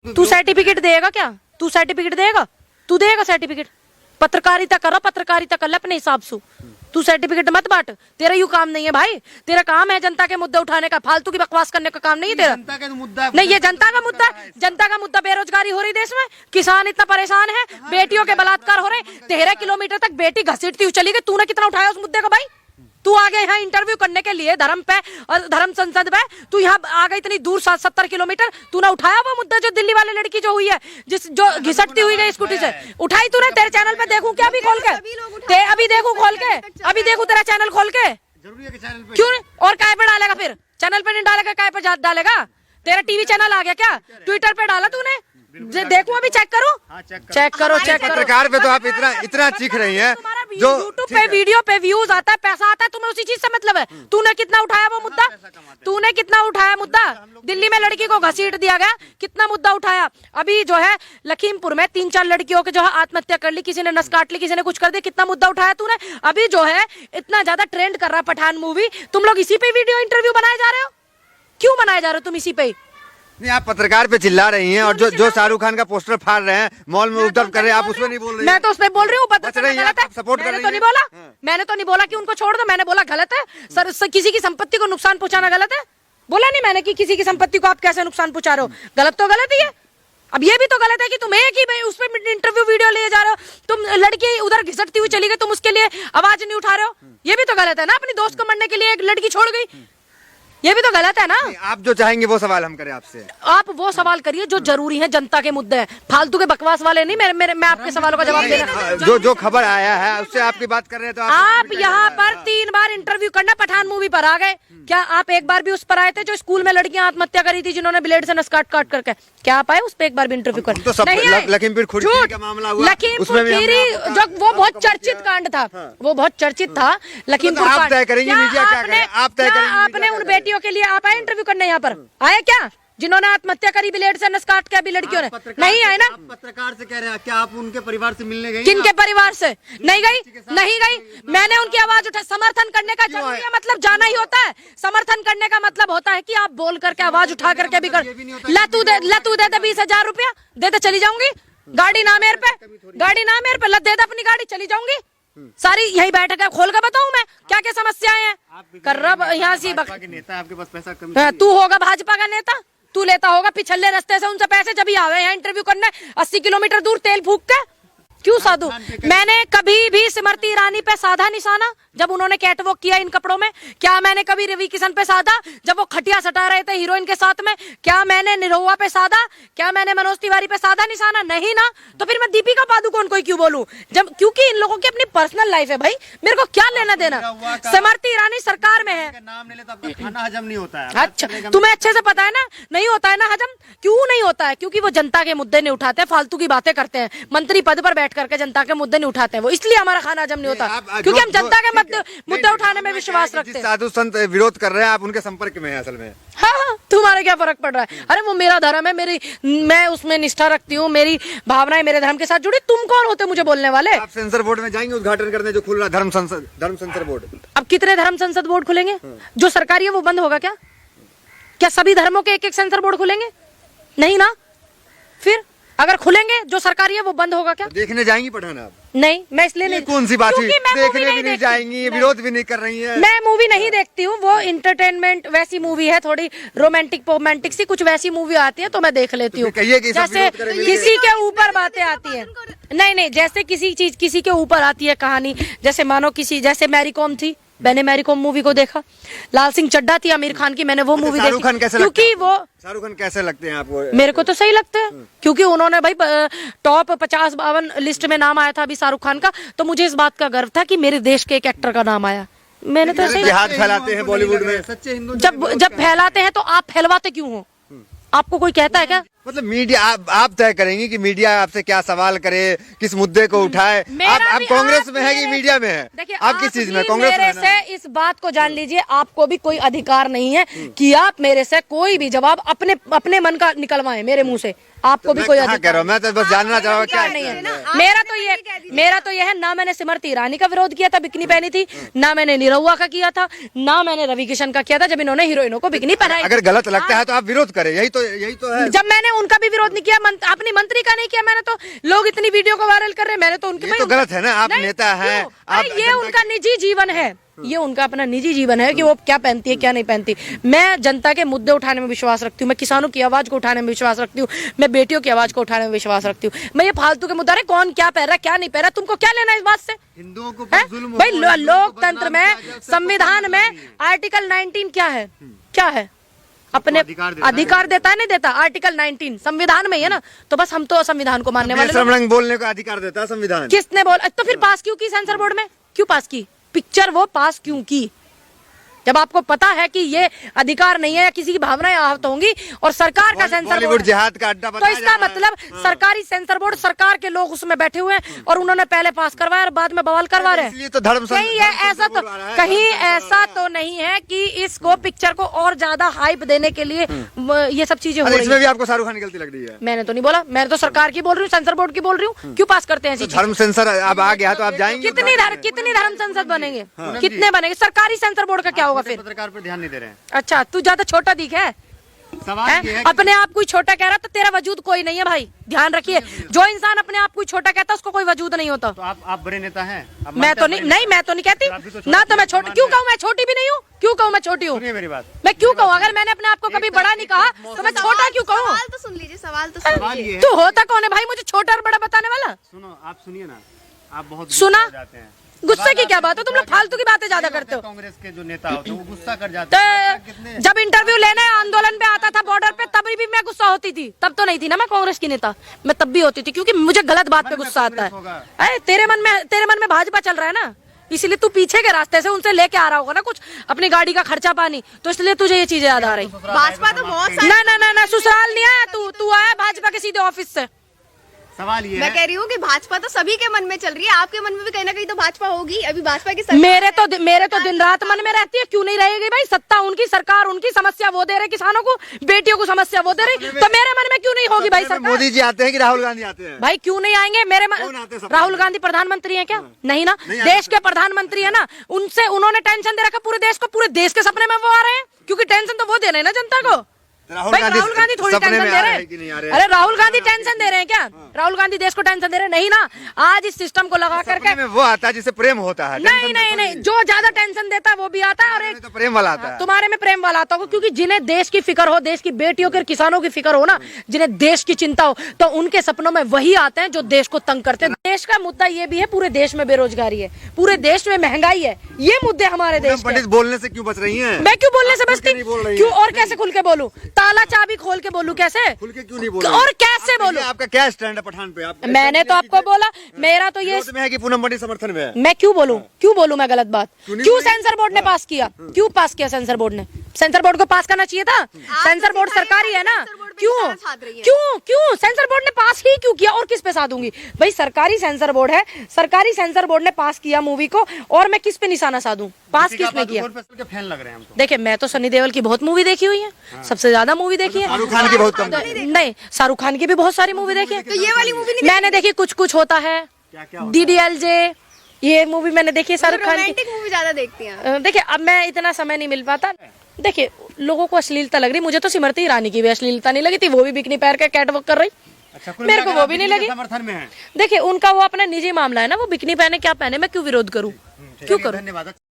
तू सर्टिफिकेट देगा क्या? तू सर्टिफिकेट देगा? तू देगा सर्टिफिकेट? पत्रकारिता करो, पत्रकारिता कर ले अपने हिसाब से। तू सर्टिफिकेट मत बांट, तेरा यू काम नहीं है भाई। तेरा काम है जनता के मुद्दे उठाने का, फालतू की बकवास करने का काम नहीं है तेरा। जनता का मुद्दा नहीं, ये जनता का मुद्दा है। जनता का मुद्दा बेरोजगारी हो रही देश में, किसान इतना परेशान है, बेटियों के बलात्कार हो रहे, 13 किलोमीटर तक बेटी घसीटती हुई चली गई। तूने कितना उठाया उस मुद्दे को भाई? तू आ गया यहाँ इंटरव्यू करने के लिए धर्म पे और धर्म संसद पे, तू यहाँ आ गई इतनी दूर 70 किलोमीटर, तूने उठाया वो मुद्दा जो दिल्ली वाले लड़की जो हुई है, जो घिसटती हुई गई स्कूटी से, उठाई तूने? तेरे चैनल पे देखूं क्या अभी खोल के? अभी देखूं खोल के? अभी देखूं तेरा चैनल खोल के? जरूरी है कि चैनल पे क्यों? और काय पे डालेगा फिर? चैनल पे नहीं डालेगा, काय पे डालेगा? तेरा टीवी चैनल आ गया क्या? ट्विटर पे डाला तूने? देखूं अभी, चेक करो, चेक करो, चेक करो। पत्रकार पे तो आप इतना चीख रही हैं, जो यूट्यूब पे वीडियो पे व्यूज आता है, पैसा आता है, तुम्हें उसी चीज से मतलब है। तूने कितना उठाया वो मुद्दा? तूने कितना उठाया मुद्दा? दिल्ली में लड़की को घसीट दिया गया, कितना मुद्दा उठाया? अभी जो है लखीमपुर में 3-4 लड़कियों के जो है आत्महत्या कर ली, किसी ने नस काट ली, किसी ने कुछ कर दिया, कितना मुद्दा उठाया तूने? अभी जो है इतना ज्यादा ट्रेंड कर रहा पठान मूवी, तुम लोग इसी पे वीडियो इंटरव्यू बनाए जा रहे हो? क्यों बनाए जा रहे हो तुम इसी पे? नहीं, आप पत्रकार पे चिल्ला रही हैं, और जो शाहरुख खान का पोस्टर फाड़ रहे हैं, मॉल में उपद्रव कर रहे हैं, आप उसमें नहीं बोल रही हैं। मैं तो उसमें बोल रही हूँ, गलत है। सपोर्ट कर रही हैं। तो नहीं बोला, मैंने तो नहीं बोला कि उनको छोड़ दो, मैंने बोला गलत है सर, किसी की संपत्ति को नुकसान पहुंचाना गलत है। बोला नहीं मैंने कि किसी की संपत्ति को आप कैसे नुकसान पहुंचा रहे हो, गलत तो गलत ही है। अब ये भी तो गलत है कि तुम एक ही उस पर इंटरव्यू वीडियो ले जा रहे हो, तुम लड़की उधर घिसटती हुई चली गई, तुम उसके लिए आवाज नहीं उठा रहे हो, ये भी तो गलत है ना। अपनी दोस्त को मरने के लिए एक लड़की छोड़ गई, ये भी तो गलत है ना। आप जो चाहेंगे वो सवाल हम करें आपसे? आप वो सवाल करिए जो जरूरी है, जनता के मुद्दे हैं, फालतू के बकवास वाले नहीं। मैं आपके सवालों का जवाब देना। जो खबर आया है उससे आपकी बात कर रहे हैं, तो आप यहाँ पर 3 बार इंटरव्यू करना पठान मूवी पर आ गए क्या? आप एक बार भी उस पर आए थे जो स्कूल में लड़कियां आत्महत्या करी थी, जिन्होंने ब्लेड से नस काट करके? क्या आप आए उस पर एक बार भी इंटरव्यू कर? तो लखीमपुर खीरी का मामला हुआ, लखीमपुर खीरी जो वो बहुत चर्चित कांड था, वो बहुत चर्चित था लखीमपुर कांड। आप तय करेंगे मीडिया क्या करे? आप तय करेंगे? आपने उन बेटियों के लिए आप आए इंटरव्यू करने यहाँ पर? आए क्या जिन्होंने आत्महत्या करी ब्लेड से नस काट के? अभी लड़कियों ने नहीं आए ना। पत्रकार से कह रहे हैं, क्या आप उनके परिवार से मिलने गई? किनके परिवार से? नहीं गई, नहीं गई। मैंने उनकी आवाज उठा। समर्थन करने का जरूरी है, मतलब जाना ही होता है। समर्थन करने का मतलब होता है कि आप बोल करके आवाज उठा करके भी कर। लतू दे 20,000 रुपया दे दे, चली जाऊंगी। गाड़ी ना मेरे पे, लत दे दे अपनी गाड़ी, चली जाऊंगी। सारी यही बैठक है, खोल कर बताऊं मैं क्या क्या समस्याएं हैं? कर रहा यहाँ से नेता, आपके पास पैसा कम, तू होगा भाजपा का नेता, तू लेता होगा पिछले रास्ते से उनसे पैसे, जब ही आवे यहाँ इंटरव्यू करने 80 किलोमीटर दूर तेल फूक के। क्यों साधु? मैंने कभी भी स्मृति ईरानी पे साधा निशाना जब उन्होंने कैटवॉक किया इन कपड़ों में? क्या मैंने कभी रवि किशन पे साधा जब वो खटिया सटा रहे थे हीरोइन के साथ में? क्या मैंने निरहुआ पे साधा? क्या मैंने मनोज तिवारी पे साधा निशाना? नहीं ना। तो फिर मैं दीपिका पादुकोण को क्यों बोलूं? जब क्योंकि इन लोगों की अपनी पर्सनल लाइफ है भाई, मेरे को क्या लेना देना। स्मृति ईरानी सरकार में है, नाम ले ले तो आपका खाना हजम नहीं होता है। अच्छा, तुम्हें अच्छे से पता है ना, नहीं होता है ना हजम। क्यों नहीं होता है? क्योंकि वो जनता के मुद्दे नहीं उठाते, फालतू की बातें करते हैं, मंत्री पद पर बैठ करके जनता के मुद्दे नहीं उठाते हैं वो, इसलिए हमारा खाना हजम नहीं होता, क्योंकि हम जनता के मुद्दे उठाने में विश्वास रखते हैं। साधु संत विरोध कर रहे हैं, आप उनके संपर्क में हैं असल में। हाँ, तुम्हारे क्या फर्क पड़ रहा है? अरे वो मेरा धर्म है, मैं उसमें निष्ठा रखती हूँ, मेरी भावनाएं मेरे धर्म के साथ जुड़ी। तुम कौन होते मुझे बोलने वाले? आप सेंसर बोर्ड में जाएंगे उद्घाटन करने जो खुल रहा धर्म सेंसर बोर्ड? अब कितने धर्म संसद बोर्ड खुलेंगे? जो सरकारी है वो बंद होगा क्या? क्या सभी धर्मों के एक सेंसर बोर्ड खुलेंगे? नहीं ना। फिर अगर खुलेंगे जो सरकारी है वो बंद होगा क्या? तो देखने जाएंगी पठान आप? नहीं, मैं इसलिए नहीं। कौन सी बात हुई? देखने भी नहीं जाएंगी, विरोध भी नहीं कर रही है। मैं मूवी नहीं देखती हूँ, वो इंटरटेनमेंट वैसी मूवी है, थोड़ी रोमांटिक सी कुछ वैसी मूवी आती है तो मैं देख लेती हूँ। जैसे किसी के ऊपर बातें आती है, नहीं, जैसे किसी के ऊपर आती है कहानी, जैसे मानो जैसे मैरी कॉम थी, मैंने मैरी कॉम मूवी को देखा। लाल सिंह चड्ढा थी आमिर खान की, मैंने वो मूवी देखी। क्योंकि वो शाहरुख खान कैसे लगते हैं आपको? मेरे को तो सही लगते हैं, क्योंकि उन्होंने भाई टॉप 50-52 लिस्ट में नाम आया था अभी शाहरुख खान का, तो मुझे इस बात का गर्व था कि मेरे देश के एक एक्टर का नाम आया। मैंने तो ऐसे जिहाद फैलाते हैं बॉलीवुड में, सच्चे हिंदू जब फैलाते हैं तो आप फैलवाते क्यों हो? आपको कोई कहता है क्या? मतलब मीडिया आप तय करेंगे कि मीडिया आपसे क्या सवाल करे, किस मुद्दे को उठाए? आप कांग्रेस में है कि मीडिया में है? देखिए, आप किस चीज में? कांग्रेस में? मेरे से इस बात को जान लीजिए, आपको भी कोई अधिकार नहीं है कि आप मेरे से कोई भी जवाब अपने मन का निकलवाएं मेरे मुंह से। आपको भी कोई कह अधिकार रहा हूँ, मैं तो बस जानना चाहूँगा क्या नहीं है। मेरा तो ये है, ना मैंने स्मृति ईरानी का विरोध किया था, बिकनी पहनी थी, ना मैंने निरहुआ का किया था, ना मैंने रवि किशन का किया था जब इन्होंने हीरोइनों को बिकनी पहनाई। अगर गलत लगता है तो आप विरोध करें, यही तो है। जब मैंने उनका भी विरोध नहीं किया, अपनी मंत्री का नहीं किया मैंने, तो लोग इतनी वीडियो को वायरल कर रहे हैं, मैंने तो उनके ये तो गलत है ना, आप नेता हैं, आप ये उनका निजी जीवन है, ये उनका अपना निजी जीवन है कि वो क्या पहनती है क्या नहीं पहनती। मैं जनता के मुद्दे उठाने में विश्वास रखती हूँ, मैं किसानों की आवाज को उठाने में विश्वास रखती हूँ, मैं बेटियों की आवाज को उठाने में विश्वास रखती हूँ। मैं ये फालतू के मुद्दे, कौन क्या पहन रहा है क्या नहीं पहन रहा, तुमको क्या लेना इस बात से? हिंदुओं को भाई लोकतंत्र में, संविधान में आर्टिकल 19 क्या है? क्या है? अपने अधिकार देता है, नहीं देता? आर्टिकल 19 संविधान में है ना, तो बस हम तो संविधान को मानने वाले। रंग बोलने का अधिकार देता है संविधान। किसने बोला? तो फिर पास क्यों की सेंसर बोर्ड में? क्यों पास की पिक्चर? वो पास क्यों की जब आपको पता है कि ये अधिकार नहीं है या किसी की भावनाएं आहत होंगी और सरकार का सेंसर बोर्ड जिहाद का अड्डा तो इसका मतलब सरकारी सेंसर बोर्ड, सरकार के लोग उसमें बैठे हुए हैं और उन्होंने पहले पास करवाया और बाद में बवाल करवा रहे हैं। इसलिए तो धर्म कहीं ऐसा तो नहीं है कि इसको पिक्चर को और ज्यादा हाइप देने के लिए ये सब चीजें हो रही है। इसमें भी आपको शाहरुख खान की गलती लग रही है? मैंने तो नहीं बोला, मैंने तो सरकार की बोल रही हूँ, सेंसर बोर्ड की बोल रही हूँ। क्यों पास करते हैं ऐसी धर्म सेंसर अब आ गया तो आप जाएंगे? कितनी धर्म संसद बनेंगे? कितने बनेंगे? सरकारी सेंसर बोर्ड का क्या होगा फिर? पत्रकार पर ध्यान नहीं दे रहे हैं। अच्छा, तू ज्यादा छोटा दिख है, सवाल ये है अपने आप कोई छोटा कह रहा तो तेरा वजूद कोई नहीं है भाई, ध्यान रखिए। जो इंसान अपने आप को छोटा कहता है उसको कोई वजूद नहीं होता। तो आप बड़े नेता हैं। मैं तो नहीं मैं तो नहीं कहती ना, तो मैं छोटी क्यों कहूँ? मैं छोटी भी नहीं हूँ, क्यों कहूँ मैं छोटी हूँ? मेरी बात मैं क्यों कहूँ? अगर मैंने अपने आप को कभी बड़ा नहीं कहा तो मैं छोटा क्यों कहूँ? सवाल तो सुन लीजिए, सवाल तो सुन लीजिए। तू होता कौन है भाई मुझे छोटा और बड़ा बताने वाला? सुनो, आप सुनिए ना, आप बहुत सुना? जाते हैं। गुस्से की क्या बात है? तुम लोग फालतू की बातें ज्यादा करते हो। कांग्रेस के जो नेता होते हैं वो गुस्सा कर जाते हैं। तो जब इंटरव्यू लेने आंदोलन पे आता था बॉर्डर पे, तब भी मैं गुस्सा होती थी। तब तो नहीं थी ना मैं कांग्रेस की नेता, मैं तब भी होती थी क्योंकि मुझे गलत बात पे गुस्सा आता है। अरे तेरे मन में भाजपा चल रहा है ना, इसलिए तू पीछे के रास्ते से उनसे लेके आ रहा होगा ना कुछ अपनी गाड़ी का खर्चा पानी, तो इसलिए तुझे ये चीजें याद आ रही। भाजपा तो बहुत ना ससुराल नहीं आया तू आया भाजपा के सीधे ऑफिस से। सवाल ये मैं कह रही हूँ कि भाजपा तो सभी के मन में चल रही है, आपके मन में भी कहीं ना कहीं तो भाजपा होगी। अभी भाजपा की मेरे तो दिन रात मन में रहती है, क्यों नहीं रहेगी भाई? सत्ता उनकी, सरकार उनकी, समस्या वो दे रहे किसानों को, बेटियों को समस्या वो दे रही, तो मेरे मन में क्यों नहीं होगी भाई सरकार? मोदी जी आते हैं कि राहुल गांधी आते हैं? भाई क्यों नहीं आएंगे? मेरे राहुल गांधी प्रधानमंत्री है क्या? नहीं ना, देश के प्रधानमंत्री है ना, उनसे उन्होंने टेंशन दे रखा पूरे देश को, पूरे देश के सपने में वो आ रहे हैं क्योंकि टेंशन तो वो दे रहे हैं ना जनता को। राहुल गांधी थोड़ी टेंशन दे रहे हैं? अरे राहुल गांधी टेंशन दे रहे हैं क्या? राहुल गांधी देश को टेंशन दे रहे हैं? नहीं ना, आज इस सिस्टम को लगा करके वो आता है जिसे प्रेम होता है। नहीं, जो ज्यादा टेंशन देता है वो भी आता है और एक तो प्रेम वाला आता है। तुम्हारे में प्रेम वाला आता होगा क्योंकि जिन्हें देश की फिक्र हो, देश की बेटियों के किसानों की फिक्र हो ना, जिन्हें देश की चिंता हो, तो उनके सपनों में वही आते हैं जो देश को तंग करते हैं। देश का मुद्दा ये भी है, पूरे देश में बेरोजगारी है, पूरे देश में महंगाई है, ये मुद्दे हमारे देश के। बोलने से क्यों बच रही है? मैं क्यों बोलने से बचती? क्यों और कैसे खुल के बोलूं? ताला चाबी खोल के बोलूं कैसे? खुल के क्यों नहीं बोल? और कैसे बोलूं? आपका क्या स्टैंड है पठान पे? मैंने तो आपको बोला, मेरा तो ये है कि पूनम बड़ी समर्थन में है। मैं क्यों बोलूं मैं गलत बात? क्यों सेंसर बोर्ड ने पास किया? क्यों पास किया सेंसर बोर्ड ने? सेंसर बोर्ड को पास करना चाहिए था। सेंसर बोर्ड सरकारी है ना, क्यों सेंसर बोर्ड ने पास ही क्यों किया? और किस पे साधूंगी भाई? सरकारी सेंसर बोर्ड है, सरकारी सेंसर बोर्ड ने पास किया मूवी को, और मैं किस पे निशाना साधूं? पास किसने किया? फैन लग रहे हैं हमको। देखिए मैं तो सनी देओल की बहुत मूवी देखी हुई है, सबसे ज्यादा मूवी देखी है। शाहरुख खान की बहुत कम। नहीं, शाहरुख खान की भी बहुत सारी मूवी देखी है। तो ये वाली मूवी नहीं मैंने देखी, कुछ होता है, DDLJ, ये मूवी मैंने देखी है शाहरुख खान की। रोमांटिक मूवी ज्यादा देखती हैं? देखिए अब मैं इतना समय नहीं मिल पाता। देखिए लोगों को अश्लीलता लग रही, मुझे तो स्मृति ईरानी की भी अश्लीलता नहीं लगी थी, वो भी बिकनी पैर का कैटवॉक कर रही। अच्छा, मेरे को वो भी नहीं लगी। समर्थन में है। देखिए उनका वो अपना निजी मामला है ना, वो बिकनी पहने क्या पहने, मैं क्यों विरोध करूं? क्यों करूं? धन्यवाद।